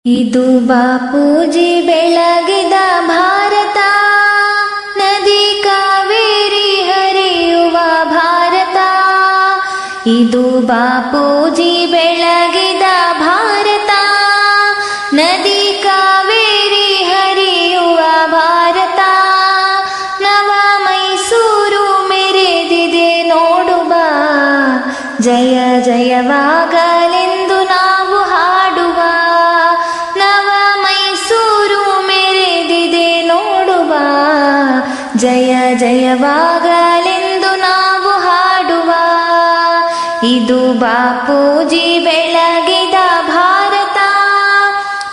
ಇದು ಬಾಪೂಜಿ ಬೆಳಗಿದ ಭಾರತ, ನದಿ ಕಾವೇರಿ ಹರಿಯುವ ಭಾರತ. ಇದು ಬಾಪೂಜಿ ಬೆಳಗಿದ ಭಾರತ, ನದಿ ಕಾವೇರಿ ಹರಿಯುವ ಭಾರತ. ನವ ಮೈಸೂರು ಮೆರೆದಿದೆ ನೋಡುವ, ಜಯ ಜಯವಾಗಲೆಂದು ನಾವು ಹಾಡುವ. ನವ ಮೈಸೂರು ಮೆರೆದಿದೆ ನೋಡುವ, ಜಯ ಜಯವಾಗಲೆಂದು ನಾವು ಹಾಡುವ. ಇದು ಬಾಪೂಜಿ ಬೆಳಗಿದ ಭಾರತ,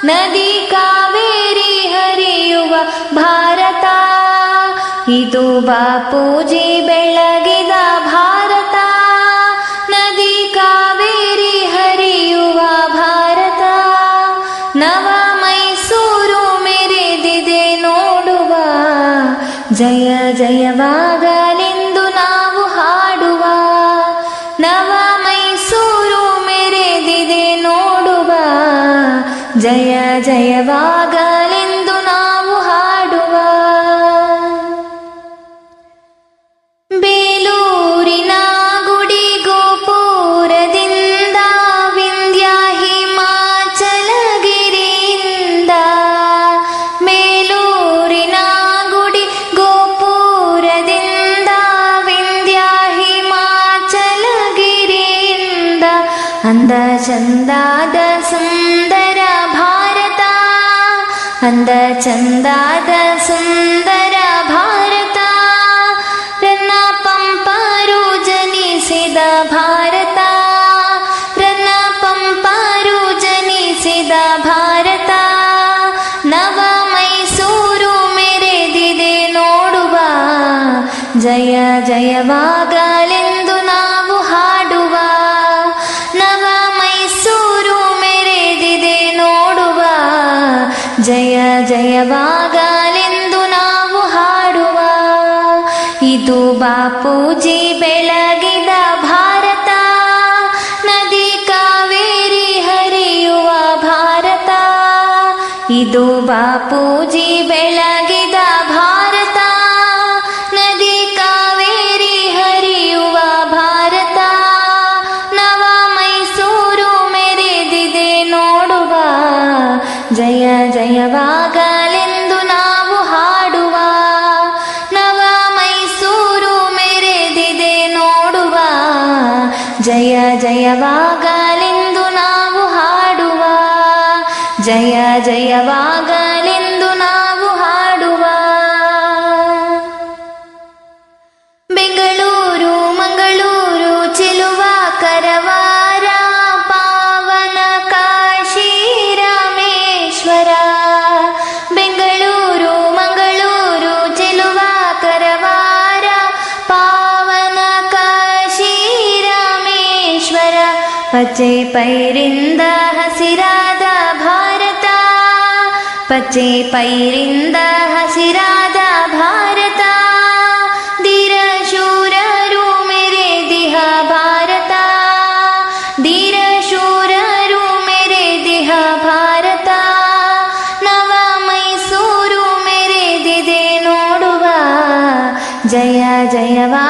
ನದಿ ಕಾವೇರಿ ಹರಿಯುವ ಭಾರತ. ಇದು ಬಾಪೂಜಿ ಬೆಳಗಿದ ಭಾರತ, ನದಿ ಕಾವೇರಿ ಹರಿಯುವ ಭಾರತ. ನವ ಮೈಸೂರು ಮೆರೆದಿದೆ ನೋಡುವ, ಜಯ ಜಯವಾಗಲೆಂದು ನಾವು ಹಾಡುವ. ನವ ಮೈಸೂರು ಮೆರೆದಿದೆ ನೋಡುವ, ಜಯ ಜಯವಾಗಲೆಂದು ನಾವು ಹಾಡುವ. ಬೇಲೂರಿನ ಗುಡಿ ಗೋಪುರದಿಂದ ವಿಂಧ್ಯ ಹಿಮಾಚಲಗಿರಿಯಿಂದ, ಬೇಲೂರಿನ ಗುಡಿ ಗೋಪುರದಿಂದ ವಿಂಧ್ಯ ಹಿಮಾಚಲಗಿರಿಯಿಂದ, ಅಂದ ಚಂದಾದ ಸುಂದರ ಭಾರತ, ಅಂದ ಚಂದಾದ ಸುಂದರ ಭಾರತ. ರನ್ನ ಪಂಪರು ಜನಿಸಿದ ಭಾರತ, ರನ್ನ ಪಂಪರು ಜನಿಸಿದ ಭಾರತ. ನವ ಮೈಸೂರು ಮೆರೆದಿದೆ ನೋಡುವ, ಜಯ ಜಯವಾಗಲೆಂದು ನಾವು ಹಾಡುವ. ನವ ಮೈಸೂರು ಮೆರೆದಿದೆ ನೋಡುವ, ಜಯ ಜಯವಾಗಲೆಂದು ನಾವು ಹಾಡುವ. ಇದು ಬಾಪೂಜಿ ಬೆಳಗಿದ ಭಾರತ, ನದಿ ಕಾವೇರಿ ಹರಿಯುವ ಭಾರತ. ಇದು ಬಾಪೂಜಿ ಬೆಳಗಿದ ಭಾರತ, ನದಿ ಕಾವೇರಿ ಹರಿಯುವ ಭಾರತ. ನವ ಮೈಸೂರು ಮೆರೆದಿದೆ ನೋಡುವ, ಜಯ ಜಯವಾಗಲೆಂದು ನಾವು ಹಾಡುವ. ನವ ಮೈಸೂರು ಮೆರೆದಿದೆ ನೋಡುವ, ಜಯ ಜಯವಾಗಲೆಂದು ನಾವು ಹಾಡುವ. ಜಯ ಜಯವಾಗಲೆಂದು ನಾವು ಹಾಡುವ. ಬೆಂಗಳೂರು ಮಂಗಳೂರು ಚೆಲುವ ಕರವಾರ, ಪಾವನ ಕಾಶಿ ರಾಮೇಶ್ವರ. ಬೆಂಗಳೂರು ಮಂಗಳೂರು ಚೆಲುವ ಕರವಾರ, ಪಾವನ ಕಾಶಿ ರಾಮೇಶ್ವರ. ಪಚ್ಚೆ ಪೈರಿಂದ ಹಸಿರಾದ ಭಾರತ, ಪಚ್ಚೆ ಪೈರಿಂದ ಹಸಿರಾದ ಭಾರತ. ಧೀರ ಶೂರರು ಮೆರೆದಿಹ ಭಾರತ, ಧೀರ ಶೂರರು ಮೆರೆದಿಹ ಭಾರತ. ನವ ಮೈಸೂರು ಮೆರೆದಿದೆ ನೋಡುವ, ಜಯ ಜಯವಾ